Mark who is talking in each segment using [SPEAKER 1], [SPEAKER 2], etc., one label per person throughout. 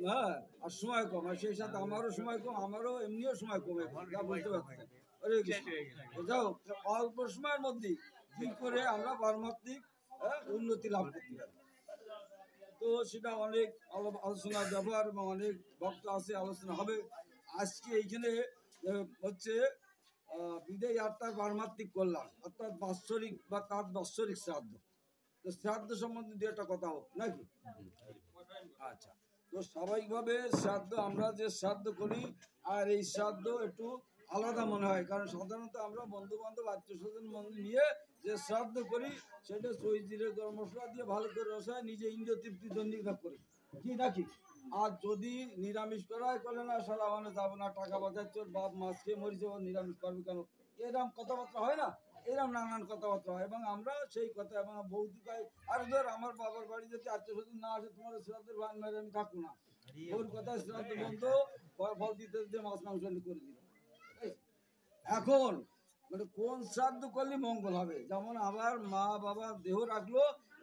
[SPEAKER 1] হ্যাঁ, আর সময় কম, আর সেই সাথে আমারও সময় কম, আমারও এমনিও সময় কমে যা বুঝতে পারছেন। আরে যাও, অল্প সময়ের মধ্যে কি করে আমরা পারমাত্মিক উন্নতি লাভ করতে পারি, তো সেটা অনেক আলোচনার ব্যাপার এবং অনেক ভক্ত আছে, আলোচনা হবে আজকে এইখানে। হচ্ছে বিদায় আত্মার পারমাত্মিক কল্যাণ, অর্থাৎ বাৎসরিক বা তার বাৎসরিক শ্রাদ্ধ। তো শ্রাদ্ধ সম্বন্ধে দু একটা কথা হোক নাকি? আচ্ছা, তো স্বাভাবিকভাবে শ্রাদ্ধ, আমরা যে শ্রাদ্ধ করি আর এই শ্রাদ্ধ একটু আলাদা মনে হয়, কারণ সাধারণত আমরা বন্ধু বান্ধব আত্মীয় স্বজন নিয়ে যে শ্রাদ্ধ করি সেটা সই জিরে গরম মশলা দিয়ে ভালো করে রসায় নিজে ইন্দ্রিয় তৃপ্তির জন্য করি, কি নাকি? আর যদি নিরামিষ করাই করলে না সারা মানে যাবো না, টাকা বাজাচ্ছ, বাপ মাছ খেয়ে মরিছে, নিরামিষ করবে কেন, এরকম কথাবার্তা হয় না? এরকম নানান কথাবার্তা হয় এবং আমরা সেই কথা এবং বৌদি কয়, আর ধর আমার বাবার বাড়ি যদি আত্মীয় স্বজন না আসে তোমার শ্রাদ্ধের ভান মেরে আমি থাকবো না, ওর কথা শ্রাদ্ধ বন্ধ, ফল দিতে দিতে মাছ মাংস করে দিল। এখন মানে কোন শ্রাদ্ধ করলে মঙ্গল হবে, যেমন আমার মা বাবা দেহ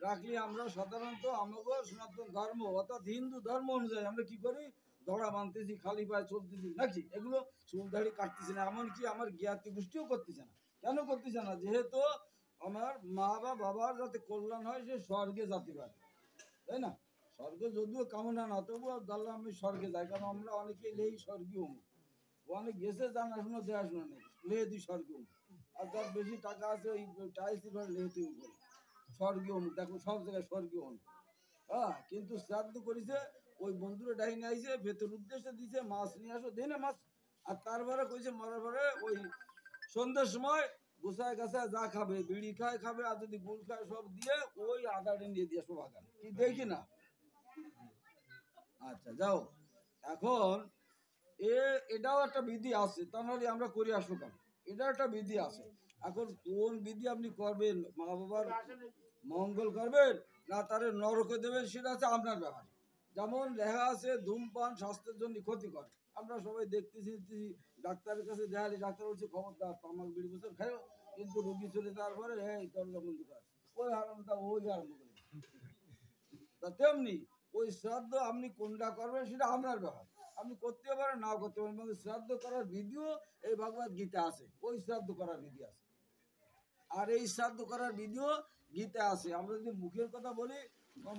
[SPEAKER 1] রাখলে আমরা সাধারণত আমাকে সনাতন ধর্ম অর্থাৎ হিন্দু ধর্ম অনুযায়ী আমরা কি করি, দড়া বাঁধতেছি, খালি পায়ে চলতেছি নাকি, এগুলো চুল দাড়ি কাটতেছি না, এমনকি আমার জ্ঞাতি গোষ্ঠীও করতেছে না। কেন করতেছে না? যেহেতু আমার মা বা বাবার যাতে কল্যাণ হয়, সে স্বর্গে যেতে পারে, তাই না? স্বর্গে যদিও কামনা না, তবুও জানলাম আমি স্বর্গে যাই, কারণ আমরা অনেকেই লেই স্বর্গীয় মুখ, অনেক গেছে জানাশোনা দেখাশোনা নেই, লেহে তুই স্বর্গীয় মুখ, আর যার বেশি টাকা আছে ওই টাইসি ঘরে লেহেতে উপরে স্বর্গীয় মুখ, দেখো সব জায়গায় স্বর্গীয় মুখ। হ্যাঁ, কিন্তু শ্রাদ্ধ করেছে ওই বন্ধুরা ডাইনে আইছে, ভেতর উদ্দেশ্যে দিছে মাছ নিয়ে আসো, দেয় না মাছ, আর তারপরে কইছে মরার পরে ওই সন্ধ্যার সময় গোসায় গাছায় যা খাবে, বিড়ি খায় খাবে, আর যদি গুল খায় সব দিয়ে ওই আদাটা নিয়ে দিয়ে আসবো বাগানে, কি দেখি না? আচ্ছা যাও, এখন এটাও একটা বিধি আছে, তা নাহলে আমরা করে আসবো কেন? এটা একটা বিধি আছে। এখন কোন বিধি আপনি করবেন, মা বাবার মঙ্গল করবেন না তারে নরকে দেবেন, সেটা আছে আপনার ব্যাপার। যেমন লেখা আছে ধূমপান স্বাস্থ্যের জন্য ক্ষতিকর, আমরা সবাই দেখতেছি, ডাক্তারের কাছে দেখালি ডাক্তার বলছে খবরদার তামাক বিড়ি বছর খাইও, কিন্তু রোগী চলে যাওয়ার পরে এই দরজা বন্ধ কর, ওই আরম্ভ ওই আরম্ভ করে। তা তেমনি ওই শ্রাদ্ধ আপনি কোনটা করবেন সেটা আপনার ব্যাপার, আপনি করতে পারেন নাও করতে পারেন, কিন্তু শ্রাদ্ধ করার বিধিও এই ভগবত গীতা আছে, ওই শ্রাদ্ধ করার বিধি আছে, আর এই শ্রাদ্ধ করার বিধিও গীতা আছে। আমরা যদি মুখের কথা বলি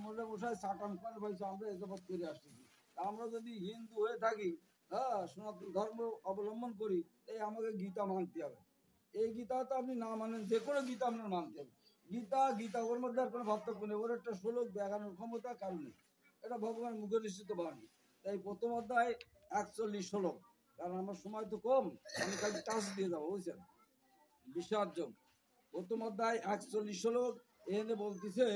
[SPEAKER 1] মোটা মশাই সাটান পান ভাইছে, আমরা এসবত করে আসতেছি, আমরা যদি হিন্দু হয়ে থাকি, হ্যাঁ, সনাতন ধর্ম অবলম্বন করি, এই আমাকে গীতা মানতে হবে। এই গীতা তো আপনি না মানেন, যে কোনো গীতা আপনার মানতে হবে। গীতা ওর মধ্যে আর কোনো পার্থক্য নেই, ওর একটা শ্লোক ব্যাখ্যানোর ক্ষমতা কারণ নেই, এটা ভগবান মুখে নিশ্চিত বাণী। তাই প্রথম অধ্যায় 41 শ্লোক, কারণ আমার সময় তো কম, আমি খালি টাচ দিয়ে যাবো, বুঝছেন? বিশ্বাসযোগ প্রথম অধ্যায় 41 শ্লোক, এখানে বলতেছে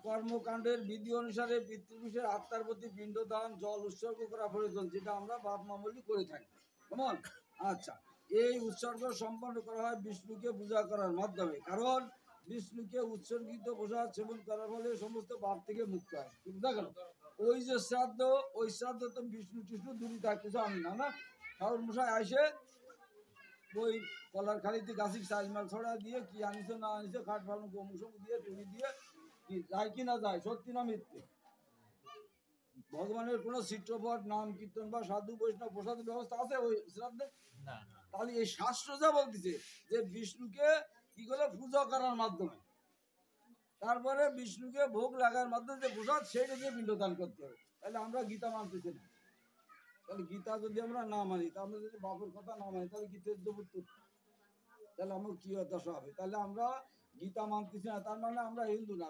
[SPEAKER 1] কর্মকাণ্ডের বিধি অনুসারে পিতৃপুরুষের আত্মার প্রতি পিণ্ডদান, জল উৎসর্গ করা প্রয়োজন, যেটা আমরা বাপ মামলি করে থাকি, কেমন? আচ্ছা, এই উৎসর্গ সম্পন্ন করা হয় বিষ্ণুকে পূজা করার মাধ্যমে, কারণ বিষ্ণুকে উৎসর্গিত প্রসাদ সেবন করার ফলে সমস্ত পাপ থেকে মুক্ত হয়, বুঝা গেল? ওই যে শ্রাদ্ধ, ওই শ্রাদ্ধ তো বিষ্ণু টিষ্ণু দূরে থাকতেছে, আমি না না ঠাকুর মশাই আসে ওই কলার খালিতে গাছি চাল মাল ছড়া দিয়ে কি আনিছো না আনিছো খাট ফালন অমুক দিয়ে টুনি দিয়ে কি যায় কি না যায়, সত্যি না মিথ্যে? ভগবানের কোনো চিত্রপট নাম কীর্তন বা সাধু বৈষ্ণব প্রসাদের ব্যবস্থা আছে ওই শ্রাদ্ধে? তাহলে এই শাস্ত্র যা বলতেছে যে বিষ্ণুকে কি করে পূজা করার মাধ্যমে, তারপরে বিষ্ণুকে ভোগ লাগার মাধ্যমে যে প্রসাদ সেইটা দিয়ে পিণ্ডদান করতে হবে, তাহলে আমরা গীতা মানতেছি না। তাহলে গীতা যদি আমরা না মানি, তা আমরা যদি বাপের কথা না মানি, তাহলে কি তেজপুত্র, তাহলে আমার কি দশা হবে? তাহলে আমরা গীতা মানতেছি না, তার মানে আমরা হিন্দু না।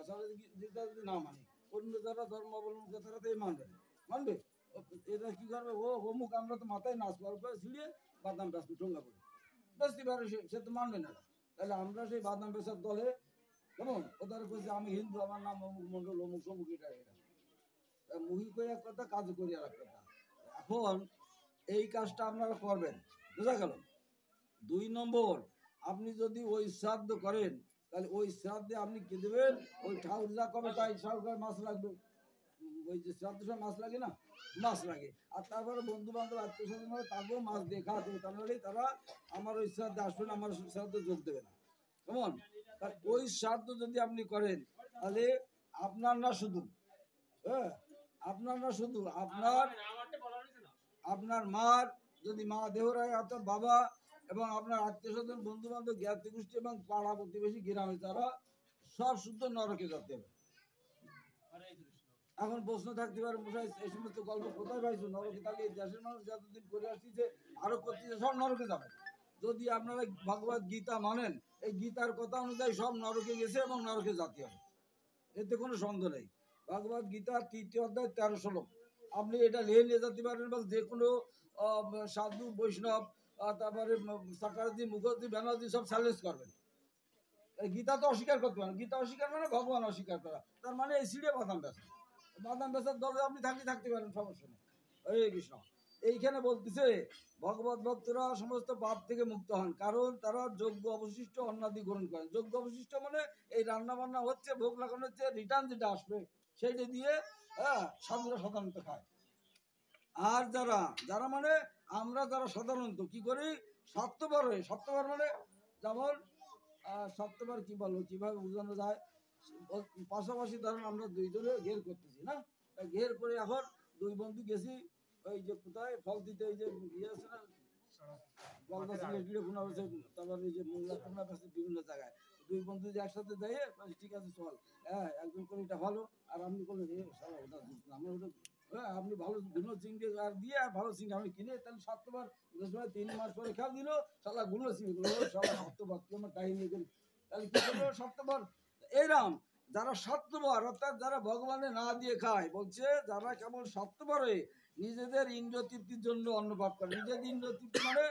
[SPEAKER 1] গীতা যদি না মানি, অন্য যারা ধর্ম অবলম্বন করে তারা তো এই মানবে এটা কি করবে, ও অমুক আমরা তো মাথায় নাচ পারবো ছিঁড়িয়ে বাদাম বেসবো ঠোঙ্গা করে বেসতে পারে, সে তো মানবে না। তাহলে আমরা সেই বাদাম বেসার দলে কেমন, ওদের কইছে আমি হিন্দু, আমার নাম অমুক মন্ডল, অমুক সমুক, এটা মুহি করে এক কথা, কাজ করি আর এক কথা। এখন এই কাজটা আপনারা করবেন, বোঝা গেল? 2 নম্বর, আপনি যদি ওই শ্রাদ্ধ করেন, তাহলে ওই শ্রাদ্ধে আপনি কি দেবেন, ওই ঠাকুর যা করবে তাই সরকার মাছ লাগবে, ওই যে শ্রাদ্ধ সময় মাছ লাগে না, মাছ লাগে, আর তারপরে বন্ধু বান্ধব আত্মীয় স্বজন হবে তাকেও মাছ দিয়ে খাওয়াতে হবে, তাহলে তারা আমার ওই শ্রাদ্ধে আসবেন, আমার শ্রাদ্ধে যোগ দেবে না, কেমন? তাহলে ওই শ্রাদ্ধ যদি আপনি করেন, তাহলে আপনার না শুধু, হ্যাঁ, আপনার না শুধু আপনার মার যদি মা দেহরায় অর্থাৎ বাবা এবং আপনার আত্মীয় স্বজন বন্ধু বান্ধব জ্ঞাতি গোষ্ঠী এবং পাড়া প্রতিবেশী গ্রামে তারা সব শুদ্ধ নরকে যেতে হবে। এখন প্রশ্ন থাকতে পারে মশাই এই সমস্ত গল্প কোথায় পাইছো? নরকে তাহলে এই দেশের মানুষ যতদিন করে আসছে আরো করতেছে সব নরকে যাবে। যদি আপনারা ভগবত গীতা মানেন এই গীতার কথা অনুযায়ী সব নরকে গেছে এবং নরকে যেতে হবে, এতে কোনো সন্দেহ নেই। ভগবত গীতার 3য় অধ্যায় 13 শ্লোক আপনি এটা নিয়ে যেতে পারেন এবং যে কোনো সাধু বৈষ্ণব তারপরে সাকারজি মুখার্জি ব্যানার্জি সব চ্যালেঞ্জ করবেন। গীতা তো অস্বীকার করতে পারেন, গীতা অস্বীকার মানে ভগবান অস্বীকার করা, তার মানে এই সিঁড়ে বাদাম বেচার দলে আপনি থাকতে পারেন, সমস্যা নেই। হরে কৃষ্ণ। এইখানে বলতেছে ভগবত ভক্তরা সমস্ত পাপ থেকে মুক্ত হন কারণ তারা যোগ্য অবশিষ্ট অন্নাদি গ্রহণ করেন। যোগ্য অবশিষ্ট মানে এই রান্না বান্না হচ্ছে, ভোগ লাগানো হচ্ছে, রিটার্ন যেটা আসবে সেইটা দিয়ে সাধুরা সাধারণত খায়। আর যারা মানে আমরা যারা সাধারণত কি করি স্বার্থপর হয়ে, স্বার্থপর মানে যেমন স্বার্থপর কি বলবো কিভাবে বোঝানো যায়, পাশাপাশি ধরেন আমরা দুইজনে ঘের করতেছি না, ঘের করে এখন দুই বন্ধু গেছি ওই যে কোথায় ফল দিতে, এই যে ইয়ে আছে না তারপর এই যে মোংলা টোংলা বিভিন্ন জায়গায় দুই বন্ধু যে একসাথে যাই ঠিক আছে চল, হ্যাঁ একজন করে এটা ভালো আর আপনি করলেন আমার ওটা আপনি ভালো গুলো চিংড়ি আর দিয়ে আর ভালো চিংড়ি আমি কিনে তাহলে স্বার্থবার 3 মাস পরে খেয়াল দিল সালা গুলো চিংড়ি স্বার্থবার তুই আমার কাহিনী করি তাহলে কি করলো স্বার্থবার। এইরাম যারা স্বার্থপর অর্থাৎ যারা ভগবানের না দিয়ে খায়, বলছে যারা কেমন স্বার্থপর হয়ে নিজেদের ইন্দ্রিয় তৃপ্তির জন্য অন্ন পাক করে। নিজেদের ইন্দ্রিয় তৃপ্তি মানে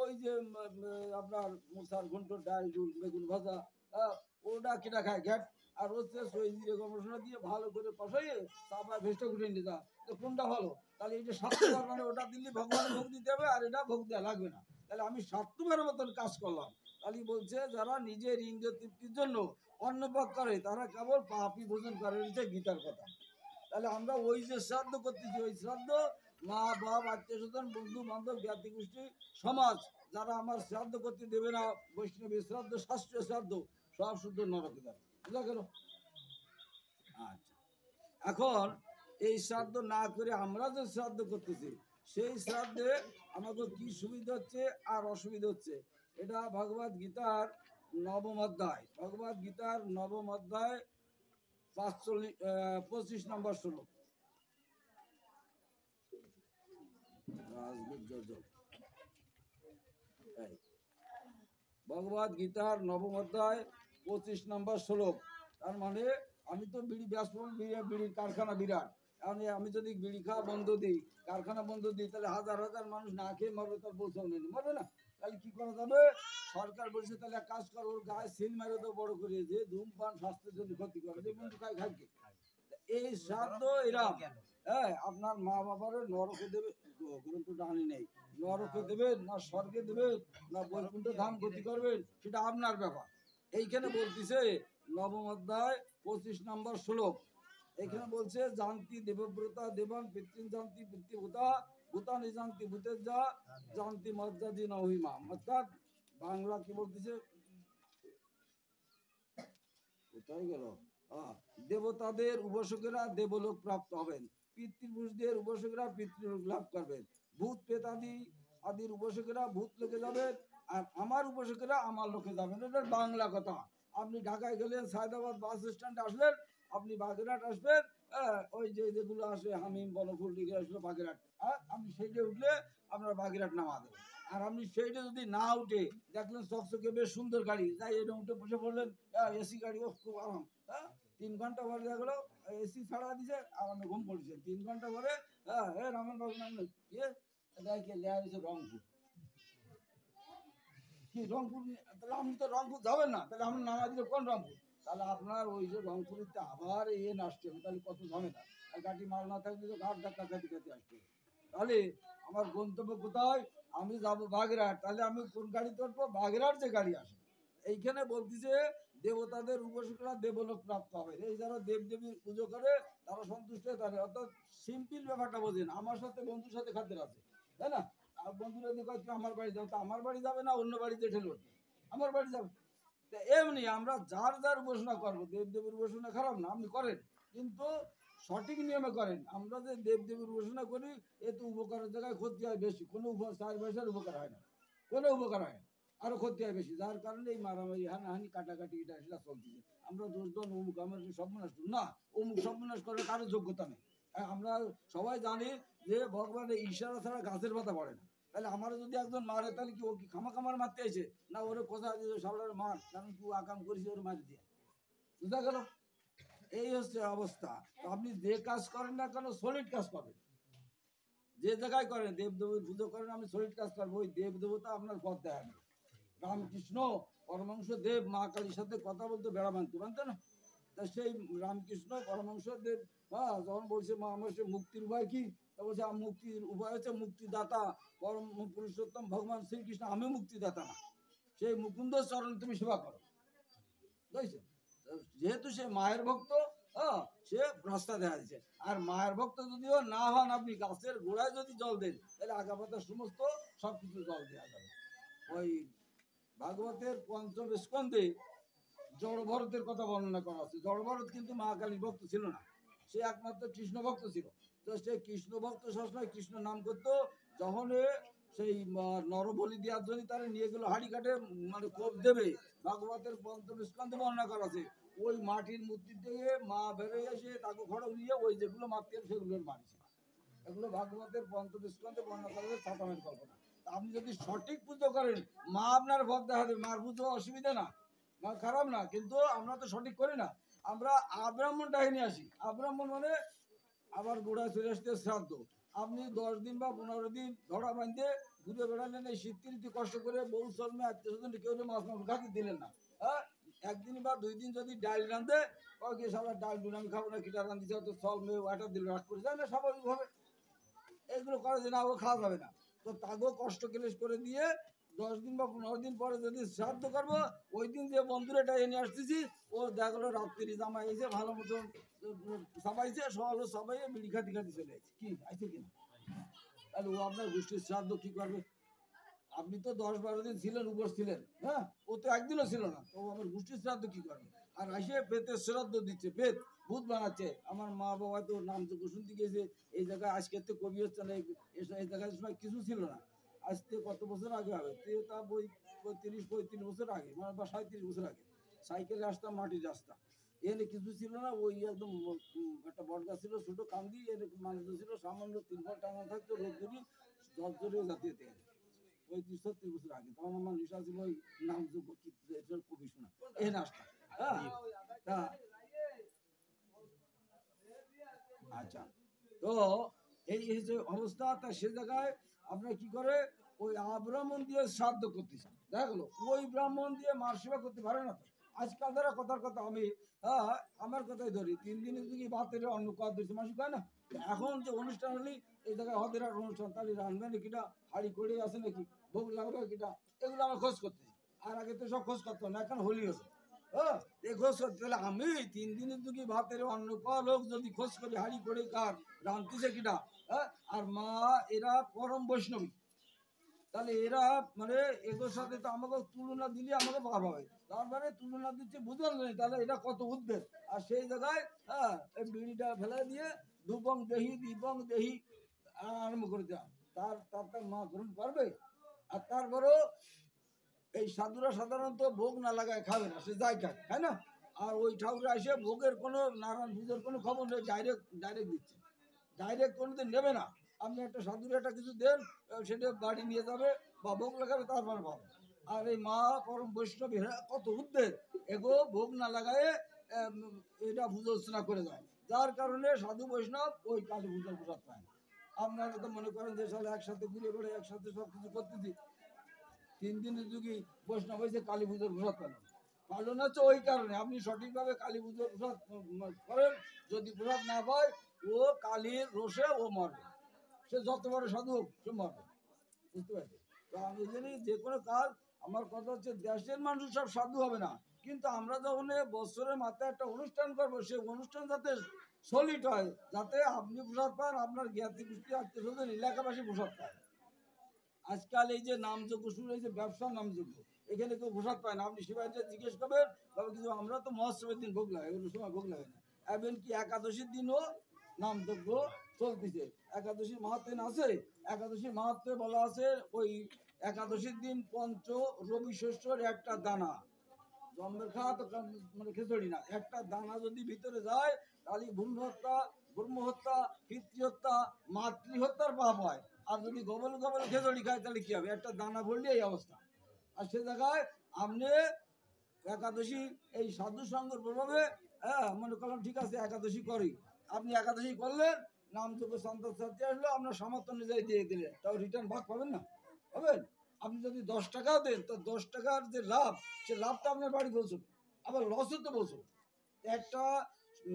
[SPEAKER 1] ওই যে আপনার মশার ঘন্ট ডাল ডুল বেগুন ভাজা ওটা কেটা খায় ঘ্যাট আর হচ্ছে সই দিয়ে গবেষণা দিয়ে ভালো করে কষাইয়ে তারপর ভেস্টা ঘুরে নিয়ে যা, তো কোনটা ভালো? তাহলে এই যে স্বার্থপর মানে ওটা দিলে ভগবানের ভোগ দিতে হবে আর এটা ভোগ দেওয়া লাগবে না, তাহলে আমি স্বার্থপরের মতন কাজ করলাম। তাহলে বলছে যারা নিজের ইন্দ্রিয় তৃপ্তির জন্য অন্নপাক করে তারা কেবল পাপই ভোজন করে, এটা গীতার কথা। তাহলে আমরা ওই যে শ্রাদ্ধ করতেছি ওই শ্রাদ্ধ মা বাপ আত্মীয় স্বজন বন্ধু বান্ধব জ্ঞাতি গোষ্ঠী সমাজ যারা আমার শ্রাদ্ধ করতে দেবে না, বৈষ্ণবী শ্রাদ্ধ শাস্ত্রীয় শ্রাদ্ধ সব শুদ্ধ নরকে যাবে। বুঝা গেল? আচ্ছা, এখন এই শ্রাদ্ধ না করে আমরা যে শ্রাদ্ধ করতেছি সেই শ্রাদ্ধে আমাদের কি সুবিধা হচ্ছে আর অসুবিধা হচ্ছে, এটা ভগবত গীতার নবম অধ্যায়, ভগবত গীতার নবম অধ্যায় 25 নম্বর শ্লোক। ভগবত গীতার নবম অধ্যায় 25 নম্বর শ্লোক। তার মানে আমি তো বিড়ি ব্যস্ত, বিড়ির কারখানা বিরাট, কারণ আমি যদি বিড়ি খাওয়া বন্ধ দিই কারখানা বন্ধ দিই তাহলে হাজার হাজার মানুষ না খেয়ে মরবে, তার পৌঁছাও নেই মরবে না, তাহলে কি করা যাবে? সরকার বলছে তাহলে এক কাজ করো ওর গায়ে সিল মেরে তো বড় করে যে ধূমপান স্বাস্থ্যের জন্য ক্ষতি করে, যে বন্ধু খায় খাইকে এই শ্রাদ্ধ এরাম হ্যাঁ আপনার মা বাবারে নরকে দেবে, গ্রন্থটা আনি নেই, নরকে দেবে না স্বর্গে দেবে না বৈকুণ্ঠ ধাম গতি করবেন সেটা আপনার ব্যাপার। এইখানে বলতেছে নবম অধ্যায় 25 নম্বর শ্লোক, এখানে বলছে জানতি দেবব্রতা দেবান পিতৃ জানতি পিতৃভূতা ভূতা নিজান্তি ভূতের যা জানতি মর্যাদি নহিমা, অর্থাৎ বাংলা কি বলতেছে কোথায় গেল, দেবতাদের উপাসকেরা দেবলোক প্রাপ্ত হবেন, পিতৃপুরুষদের উপাসকেরা পিতৃলোক লাভ করবেন, ভূত প্রেতাদি আদির উপাসকেরা ভূত লোকে যাবেন আর আমার উপাসকেরা আমার লোকে যাবেন। এটা বাংলা কথা। আপনি ঢাকায় গেলেন সায়দাবাদ বাস স্ট্যান্ডে আসলেন, আপনি বাগেরহাট আসবেন, ওই যে যেগুলো আসে হামিম বনফুল দিকে আসলো বাগেরহাট, আপনি সেইটা উঠলে আপনার বাগেরহাট নামা দেবে। আর আপনি সেইটা যদি না উঠে দেখলেন চকচকে বেশ সুন্দর গাড়ি, তাই এটা উঠে বসে পড়লেন এসি গাড়ি, ও খুব আরাম, 3 ঘন্টা পরে দেখলো এসি ছাড়া দিছে আর আমি ঘুম পড়ছে 3 ঘন্টা পরে, রামেন বাবু নাম ইয়ে দেখে লেয়া হয়েছে রংপুর, কি রংপুর, তাহলে আপনি তো রংপুর যাবেন না, তাহলে আপনি নামা দিলে কোন রংপুর? তাহলে আপনার ওই যে রংপুরিতে আবার আসতে হবে, তাহলে কত ঝামেলা, আর গাড়ি মাল না থাকলে তো ঘাট ধাক্কা খাতে খাতে আসতে হবে। তাহলে আমার গন্তব্য কোথায়? আমি যাবো বাগেরহাট, তাহলে আমি কোন গাড়িতে উঠবো? বাগেরহাট যে গাড়ি আসে। এইখানে বলতেছে দেবতাদের উপাসকরা দেবলোক প্রাপ্ত হবে, এই যারা দেবদেবীর পুজো করে তারা সন্তুষ্ট হয়ে থাকে, অর্থাৎ সিম্পল ব্যাপারটা বোঝেন, আমার সাথে বন্ধুর সাথে খাদ্যের আছে তাই না, আর বন্ধুরা দেখো তুই আমার বাড়ি যাও, তো আমার বাড়ি যাবে না অন্য বাড়িতে ঠেলে উঠবে, আমার বাড়ি যাবে। এমনি আমরা যার যার উপাসনা করবো, দেব দেবীর উপাসনা খারাপ না, আপনি করেন, কিন্তু সঠিক নিয়মে করেন। আমরা যে দেবদেবীর উপাসনা করি এ তো উপকারের জায়গায় ক্ষতি হয় বেশি, কোনো চার পয়সার উপকার হয় না, কোনো উপকার হয় না, আরো ক্ষতি হয় বেশি। যার কারণে এই মারামারি হানাহানি কাটাকাটি এটা সেটা চলতেছে। আমরা দোষ দেন অমুক আমার সর্বনাশ না, অমুক সর্বনাশ করার কারো যোগ্যতা নেই। আমরা সবাই জানি যে ভগবানের ইশারা ছাড়া গাছের পাতা পড়ে না। তাহলে আমারও যদি একজন মারে তাহলে কি ও কি খামাখামার মারতে আছে না, ওরে কোথায় দিয়ে সাবলার মার, কারণ তুই আকাম করিস ওর মার দিয়ে, বুঝা গেল? এই হচ্ছে অবস্থা। আপনি যে কাজ করেন না কেন সলিড কাজ করবেন, যে জায়গায় করেন দেবদেবীর পুজো করেন, আমি সলিড কাজ করবো, ওই দেব দেবতা আপনার পথ দেখাবে। রামকৃষ্ণ পরমাংশ দেব মা কালীর সাথে কথা বলতে বেড়া মানতে না, তা সেই রামকৃষ্ণ পরমাংশ দেব হ্যাঁ যখন বলছে মা আমার সে মুক্তির উপায় কি, তা বলছে মুক্তির উপায় হচ্ছে মুক্তিদাতা পরম পুরুষোত্তম ভগবান শ্রীকৃষ্ণ, আমি মুক্তিদাতা না, সেই মুকুন্দ চরণ তুমি সেবা করো, বুঝছো? যেহেতু সে মায়ের ভক্ত, হ্যাঁ সে রাস্তা দেখা দিচ্ছে। আর মায়ের ভক্ত যদিও না হন, আপনি গাছের গোড়ায় যদি জল দেন তাহলে আগাপাতার সমস্ত সবকিছু জল দেওয়া যাবে। ওই ভাগবতের পঞ্চম স্কন্ধে জড় ভরতের কথা বর্ণনা করা আছে। জড় ভরত কিন্তু মা কালীর ভক্ত ছিল না, সে একমাত্র কৃষ্ণ ভক্ত ছিল। তো সে কৃষ্ণ ভক্ত সবসময় কৃষ্ণ নাম করতো। যখন সেই নরবলি দেওয়ার জন্য তারা নিয়ে গেল হাড়ি কাটে, মানে কোপ দেবে, ভাগবতের পঞ্চম স্কন্ধে বর্ণনা করা আছে। ওই মাটির মূর্তি থেকে মা বেরোয় এসে তাকে খড়গ নিয়ে ওই যেগুলো মারতে সেগুলোর মারছে। এগুলো ভাগবতের পঞ্চম স্কন্ধে বর্ণনা করা হয়েছে, সাতামের কল্পনা। আপনি যদি সঠিক পুজো করেন মা আপনার ভক্ত দেখা দেবে, মার পুজো অসুবিধা না, মা খারাপ না, কিন্তু আমরা তো সঠিক করি না। আমরা আব্রাহ্মণ ডাহিনী আসি, আব্রাহ্মণ মানে আবার গোড়ায় চলে আসতে শ্রাদ্ধ। আপনি 10 দিন বা 15 দিন ধরা বাঁধতে ঘুরে বেড়ালেন, এই শীতঋতু কষ্ট করে বউ চলমে আত্মীয় স্বজন কেউ মাছ মাংস খাতে দিলেন না, হ্যাঁ একদিন বা 2 দিন যদি ডাল রাঁধে কি সবার ডাল ডুল আমি খাবো না, কিটা রাঁধিছে হয়তো চল মেয়ে ওয়াটার দিল রাগ করে যায় না স্বাভাবিকভাবে, এগুলো করা যে না ও খাওয়া যাবে না। তো তাকেও কষ্ট ক্লেশ করে দিয়ে 10 দিন বা 15 দিন পরে যদি শ্রাদ্ধ করবো, ওই দিন যে বন্ধুরাটা এনে আসতেছি ও দেখলো রাত্রি জামা এসে ভালো মতন সবাইছে, সবাই বিড়ি খাতি খাতি চলে যাচ্ছে, কি আছে কিনা, তাহলে ও আপনার গোষ্ঠীর শ্রাদ্ধ কি করবে? আপনি তো 10-12 দিন ছিলেন, উপোস ছিলেন, হ্যাঁ ও তো একদিনও ছিল না, তো আমার গোষ্ঠীর শ্রাদ্ধ কি করবে? আর আসে পেতের শ্রাদ্ধ দিচ্ছে, পেত ভূত বানাচ্ছে। আমার মা বাবা তো নাম যোগ্য শুনতে গিয়েছে এই জায়গায়, আজকে তো কবি হচ্ছে না, এই জায়গায় সময় কিছু ছিল না, আজ থেকে কত বছর আগে হবে, তা বই 30-35 বছর আগে, মানে বা 37 বছর আগে সাইকেলে আসতাম, মাটির রাস্তা, এনে কিছু ছিল না, ওই একদম একটা বট গাছ ছিল ছোট কান্দি, এর মানুষ ছিল সামান্য 3 ফুট টানা থাকতো, রোদ্দুরি জল জড়িয়ে জাতীয় তেল, ওই 30-36 বছর আগে। তখন আমার নেশা ছিল ওই নামযোগ্য কবি শোনা, এই নাচটা, হ্যাঁ আচ্ছা। তো এই যে অবস্থা, তা সে জায়গায় আপনার কি করে ওই ব্রাহ্মণ দিয়ে শ্রাদ্ধ করতেছে, দেখা গেলো ওই ব্রাহ্মণ দিয়ে মার সেবা করতে পারে না। তো আজকাল যারা কথার কথা, আমি আমার কথাই ধরি, 3 দিনের যদি ভাতের অন্ন কর দিচ্ছে মাসি কয় না, এখন যে অনুষ্ঠান হলি এই জায়গায় হদের আর অনুষ্ঠান, তাহলে রান্না নাকিটা হাড়ি করে আছে নাকি, ভোগ লাগবে কিটা, এগুলো আমার খোঁজ করতেছি। আর আগে তো সব খোঁজ করতাম না, এখন হোলি হচ্ছে, তাহলে আমি 3 দিনের যদি ভাতের অন্ন লোক যদি খোঁজ করি হাড়ি করে কার রাঁধতেছে কিনা, আর মা এরা পরম বৈষ্ণবী, তাহলে এরা মানে এগুলোর সাথে তো আমাকে তুলনা দিলে আমাকে পাপ হবে, তার মানে তুলনা দিচ্ছে বুঝলাম নেই, তাহলে এটা কত উদ্বেগ। আর সেই জায়গায় এই বিড়িটা ফেলে দিয়ে ধূপং দেহি দীপং দেহি আরম্ভ করে দেওয়া, তার মা গ্রহণ করবে। আর তারপরেও এই সাধুরা সাধারণত ভোগ না লাগায় খাবে না, সে যাই খায়, তাই না? আর ওই ঠাকুরে এসে ভোগের কোনো নারায়ণ পুজোর কোনো খবর নেই, ডাইরেক্ট দিচ্ছে, ডাইরেক্ট কোনোদিন নেবে না। আপনি একটা সাধুরে একটা কিছু দেন, সেটা বাড়ি নিয়ে যাবে বা ভোগ লাগাবে, তারপর পাবে। আর এই মা পরম বৈষ্ণবী কত উদ্বেগ, এগো ভোগ না লাগায় এটা পুজো অর্চনা করে যায়, যার কারণে সাধু বৈষ্ণব ওই কালী পুজোর প্রসাদ পায় না। আপনারা তো মনে করেন যে সালে একসাথে ঘুরে বেড়ে একসাথে সব কিছু করতেছি, 3 দিনের যুগে বৈষ্ণব হয়েছে কালী পুজোর প্রসাদ পেল, পালো না তো ওই কারণে আপনি সঠিকভাবে কালী পুজোর প্রসাদ করেন, যদি প্রসাদ না পায় ও কালীর রোষে ও মরবে, সে যত বড় সাধু হোক সে মরবে, বুঝতে পারছি? তো আমি জানি যে কোনো কাজ, আমার কথা হচ্ছে দেশের মানুষ সব সাধু হবে না, কিন্তু আমরা যখন বছরের মাথায় একটা অনুষ্ঠান করবো, সেই অনুষ্ঠান যাতে সলিড হয়, যাতে আপনি প্রসাদ পান, আপনার জ্ঞাতি গোষ্ঠী আত্মীয় স্বজন এলাকাবাসী প্রসাদ পায়। আজকাল এই যে নামযোগ্য শুরু হয়েছে, ব্যবসার নামযোগ্য, এখানে কেউ প্রসাদ পায় না, আপনি শিবাইটা জিজ্ঞেস করবেন তবে, কিন্তু আমরা তো মহোৎসবের দিন ভোগ লাগাই, অন্য সময় ভোগ লাগাই না, এমনকি একাদশীর দিনও নামযজ্ঞ চলতেছে। একাদশীর মাহাত্ম্য আছে, একাদশীর মাহাত্ম্যে বলা আছে ওই একাদশীর দিন পঞ্চ রবি শস্যের একটা দানা, জন্মের খাওয়া তো মানে খিচুড়ি না, একটা দানা যদি ভিতরে যায় তাহলে ভ্রূণ হত্যা, ব্রহ্ম হত্যা, পিতৃহত্যা, মাতৃহত্যার পাপ হয়। আর যদি গবল গবল খিচুড়ি খায় তাহলে কি হবে? একটা দানা ভরলে এই অবস্থা। আর সে জায়গায় আপনি একাদশী এই সাধু সঙ্গের প্রভাবে, হ্যাঁ, মনে করলাম ঠিক আছে একাদশী করি, আপনি একাদশী করলেন, নামযোগ্য সন্তান ছাত্রী আসলো, আপনার সামর্থ্য অনুযায়ী দিয়ে দিলেন, তাও রিটার্ন ভাগ পাবেন না? পাবেন। আপনি যদি 10 টাকাও দেন তো 10 টাকার যে লাভ, সে লাভটা আপনার বাড়ি পৌঁছবে, আবার লসও তো পৌঁছবে। একটা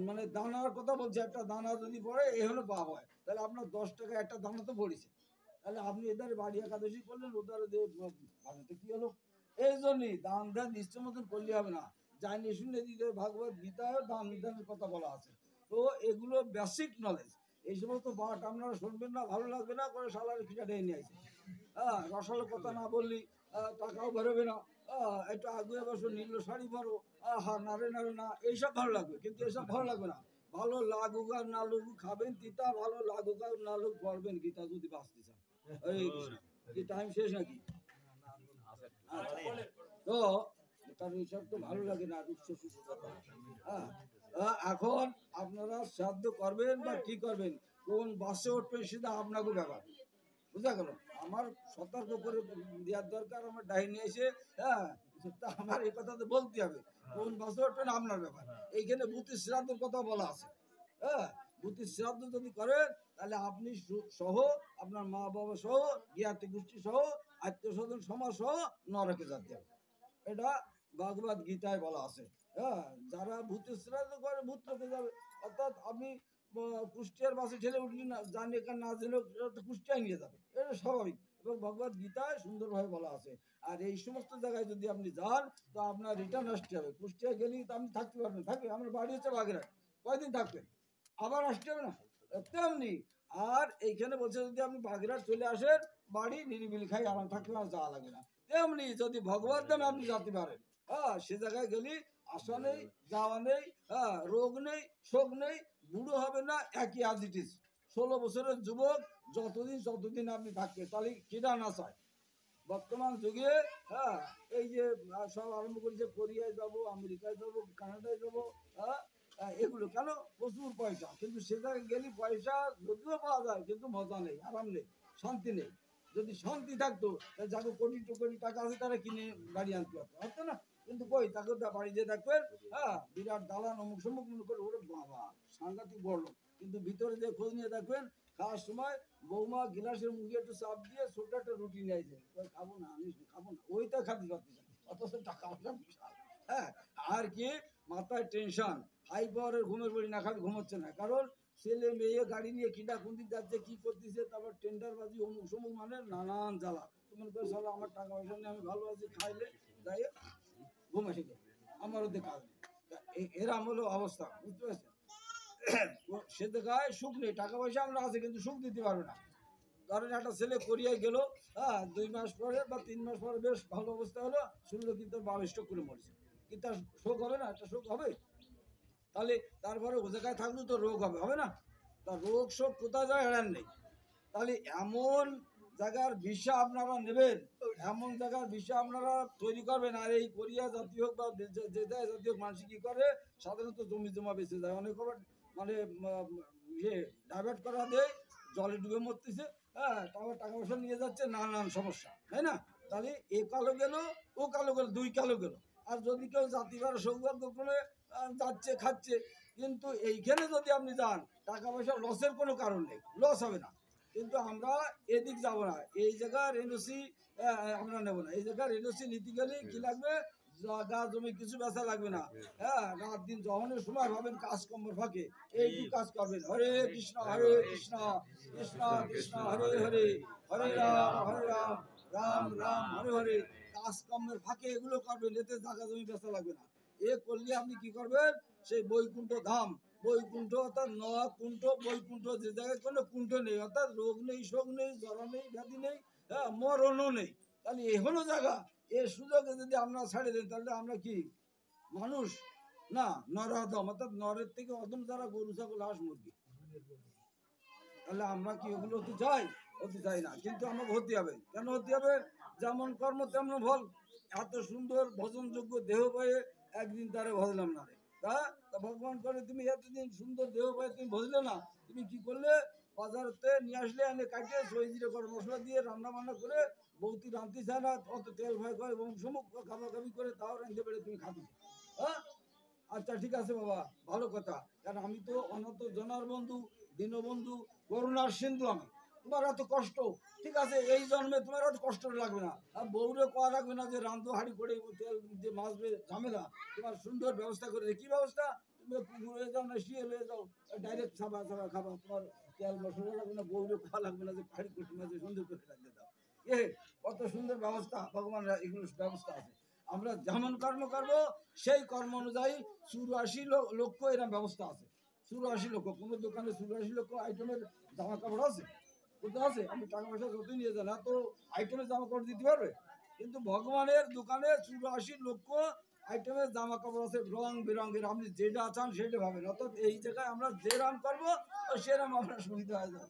[SPEAKER 1] মানে দানার কথা বলছে, একটা দানা যদি পড়ে এ হলো পাপ হয়, তাহলে আপনার 10 টাকা একটা দানা তো পড়েছে, তাহলে আপনি এদের বাড়ি একাদশী করলেন, ওদের তো কি হলো? এই জন্যই দান ধ্যান নিশ্চয় মতন করলে হবে না, জানি শুনে দিতে ভাগবত গীতায় দান ধ্যানের কথা বলা আছে। তো এগুলো বেসিক নলেজ, এই সমস্ত পাঠ আপনারা শুনবেন না, ভালো লাগবে না, করে সালার খিটা ডেয়ে নিয়ে আসে। হ্যাঁ, রসালো কথা না বললি টাকাও বেরোবে না, একটু আগুয়ে বসো, নীল শাড়ি পরো, হা নাড়ে নাড়ে না, এইসব ভালো লাগবে, কিন্তু এসব ভালো লাগবে না। ভালো লাগুক আর না লাগুক খাবেন তিতা, ভালো লাগুক আর না লাগুক পড়বেন গীতা যদি বাঁচতে চান। এই কি টাইম শেষ নাকি? তো কারণ এইসব তো ভালো লাগে না, উচ্চ সুস্থ কথা। হ্যাঁ, এখন আপনারা শ্রাদ্ধ করবেন বা কি করবেন, কোন বাসে উঠবেন সেটা আপনাকে ব্যাপার, বুঝা গেল? আমার সতর্ক করে দেওয়ার দরকার, আমার ডাইনি এসে, হ্যাঁ, আমার এই কথা তো বলতে হবে, কোন বাসে উঠবেন আপনার ব্যাপার। এইখানে ভূতি শ্রাদ্ধের কথা বলা আছে। হ্যাঁ, ভূতি শ্রাদ্ধ যদি করেন তাহলে আপনি সহ, আপনার মা বাবা সহ, জ্ঞাতি গোষ্ঠী সহ, আত্মীয় স্বজন সমাজ সহ নরকে যেতে হবে। এটা ভগবত গীতায় বলা আছে। হ্যাঁ, যারা ভূতের শ্রাদ্ধ করে ভূত লোকে যাবে, অর্থাৎ আপনি কুষ্টিয়ার বাসে ঠেলে উঠলি না, জানি এখানে না জেনে কুষ্টিয়ায় নিয়ে যাবে, এটা স্বাভাবিক, এবং ভগবত গীতায় সুন্দরভাবে বলা আছে। আর এই সমস্ত জায়গায় যদি আপনি যান তো আপনার রিটার্ন আসতে হবে। কুষ্টিয়ায় গেলেই তো আপনি থাকতে পারবেন, থাকবে, আমার বাড়ি হচ্ছে বাগেরহাট, কয়দিন থাকবেন, আবার আসতে হবে না, তেমনি। আর এইখানে বলছে যদি আপনি বাগেরহাট চলে আসেন, বাড়ি নিরিবিলি খাই আরাম থাকতে আর যাওয়া লাগবে না। তেমনি যদি ভগবত ধামে আপনি যেতে পারেন, হ্যাঁ, সে জায়গায় গেলি আসা নেই, যাওয়া নেই, হ্যাঁ, রোগ নেই, শোক নেই, বুড়ো হবে না, একই আজ ইট ইজ। 16 বছরের যুবক যতদিন আপনি থাকবেন, তাহলে কিনা না চায় বর্তমান যুগে। হ্যাঁ, এই যে সব আরম্ভ করেছে, কোরিয়ায় যাবো, আমেরিকায় যাবো, কানাডায় যাবো, হ্যাঁ, এগুলো কেন? প্রচুর পয়সা, কিন্তু সে জায়গায় গেলে পয়সা যদিও পাওয়া যায় কিন্তু মজা নেই, আরাম নেই, শান্তি নেই। যদি শান্তি থাকতো তাহলে যাকে কোটি কোটি টাকা আছে তারা কিনে গাড়ি আনতে পারতো, হতো না? কিন্তু কই, তাকে বাড়ি যে দেখবেন, হ্যাঁ, বিরাট দালান অমুক সমুক মনে করে, ওরে বাবা সাংঘাতিক বড় লোক। কিন্তু ভিতরে যে খোঁজ নিয়ে দেখবেন, খাওয়ার সময় বৌমা গিলাসের মুখে একটু চাপ দিয়ে ছোট একটা রুটি নিয়ে খাবো না, আমি খাবো না, ওইটা খাতে পারতেছে, অথচ টাকা পয়সা বিশাল। হ্যাঁ, আর কি মাথায় টেনশন, হাই পাওয়ারের ঘুমের বাড়ি না খালি ঘুমোচ্ছে না, কারণ ছেলে মেয়ে গাড়ি নিয়ে কিনা কোনদিন যাচ্ছে, কি করতেছে, তারপর টেন্ডারবাজি অমুক সমুক, মানে নানান জ্বালা। তুমি করে সালা আমার টাকা পয়সা নিয়ে আমি ভালো আছি, খাইলে যাই ঘুম এসে গেল, আমারও দেখা এরা হলো অবস্থা, বুঝতে পারছেন? সে দেখায় সুখ নেই, টাকা পয়সা আমরা আছে কিন্তু সুখ দিতে পারবে না। ধরেন একটা ছেলে কোরিয়ায় গেল, হ্যাঁ, 2 মাস পরে বা 3 মাস পরে বেশ ভালো অবস্থা হলো, শুনলো কিন্তু বাবা স্ট্রোক করে মরেছে, কি তার শোক হবে না? একটা শোক হবে। তাহলে তারপরে ও জায়গায় থাকলেও তো রোগ হবে, হবে না? তা রোগ শোক কোথায় যায় এড়ান নেই। তাহলে এমন জায়গার ভিসা আপনারা নেবেন, এমন জায়গার ভিসা আপনারা তৈরি করবেন। আর এই কোরিয়া জাতি হোক বা যে জাতি হোক, মানুষ কি করে সাধারণত জমি জমা বেঁচে যায়, অনেক মানে ইয়ে ডাইভার্ট করা দেয়, জলে ডুবে মরতেছে, হ্যাঁ, তারপর টাকা পয়সা নিয়ে যাচ্ছে, নানান সমস্যা, তাই না? তাহলে এ কালো গেল, ও কালো গেল, 2 কালো গেল। আর যদি কেউ জাতিবার সৌভাগ্য করে যাচ্ছে, খাচ্ছে, কিন্তু এইখানে যদি আপনি যান, টাকা পয়সা লসের কোনো কারণ নেই, লস হবে না। কিন্তু আমরা এদিক যাব না, এই জায়গার এনওসি আমরা নেব না, এই জায়গার এনওসি নিতে গেলে কি লাগবে? জায়গা জমি কিছু বেচা লাগবে না। হ্যাঁ, রাত দিন যখনের সময় ভাবেন কাজ কর্মের ফাঁকে এইটুকু কাজ করবেন, হরে কৃষ্ণ কৃষ্ণ কৃষ্ণ হরে হরে, হরে রাম রাম রাম হরে হরে। কাজ কর্মের ফাঁকে এগুলো করবেন, এতে জায়গা জমি বেচা লাগবে না। এ করলে আপনি কি করবেন? সেই বৈকুণ্ঠ ধাম, বৈকুণ্ঠ অর্থাৎ নকুণ্ঠ, বৈকুণ্ঠ, যে জায়গায় কোনো কুণ্ঠ নেই, অর্থাৎ রোগ নেই, শোক নেই, জ্বর নেই, ব্যাধি নেই, হ্যাঁ, মরণও নেই। তাহলে এ হলো জায়গা। এর সুযোগে যদি আমরা ছাড়ে দেন তাহলে আমরা কি মানুষ না? নর অধম, অর্থাৎ নরের থেকে অধম যারা গরু ছাগল হাঁস মুরগি, তাহলে আমরা কি ওগুলো হতে চাই? হতে চাই না, কিন্তু আমাকে হতে হবে। কেন হতে হবে? যেমন কর্ম তেমন ফল। এত সুন্দর ভজনযোগ্য দেহ পায়ে একদিন তারে ভজলাম না রে, তা তা ভগবান করে তুমি এতদিন সুন্দর দেহ পায়ে তুমি ভজলে না, তুমি কি করলে? বাজারতে নিয়ে আসলে, এনে কাটিয়ে সই জিরে গরম মশলা দিয়ে রান্না বান্না করে, বৌতি রাঁধতে চায় না, অত তেল ভয় করে এবং সমুখ খাবাখাবি করে, তাও রাঁধতে পেরে তুমি খাবি। হ্যাঁ, আচ্ছা ঠিক আছে বাবা, ভালো কথা। কারণ আমি তো অনত জনার বন্ধু, দীনবন্ধু, করুণার সিন্ধু আমি। তোমার এত কষ্ট, ঠিক আছে, এই জন্মে তোমার এত কষ্ট লাগবে না। আর বউরে কোয়া লাগবে না যে রান্ধো হাঁড়ি করে তেল দিয়ে মাছবে, ঝামেলা। তোমার সুন্দর ব্যবস্থা করে কি ব্যবস্থা? তুমি পুকুরে যাও না শিয়ে হয়ে যাও, ডাইরেক্ট খাবা খাবা খাবা। তোমার তেল মশলা লাগবে না, বউরে খাওয়া লাগবে না যে হাঁড়ি করে মাঝে সুন্দর করে রাখতে দাও। এ কত সুন্দর ব্যবস্থা, ভগবান এগুলো ব্যবস্থা আছে। আমরা যেমন কর্ম করব সেই কর্ম অনুযায়ী 84 লক্ষ এরকম ব্যবস্থা আছে। 84 লক্ষ, কোনো দোকানে 84 লক্ষ আইটেমের জামা কাপড় আছে? কোথাও আছে? আমি টাকা পয়সা যতই নিয়ে যান, এত আইটেমের জামা কাপড় দিতে পারবে? কিন্তু ভগবানের দোকানে 84 লক্ষ আইটেমের জামা কাপড় আছে, রং বেরঙের। আপনি যেটা চান সেটা পাবেন। অর্থাৎ এই জায়গায় আমরা যে রান করবো সেরকম আপনার সুবিধা হয়ে যাবে।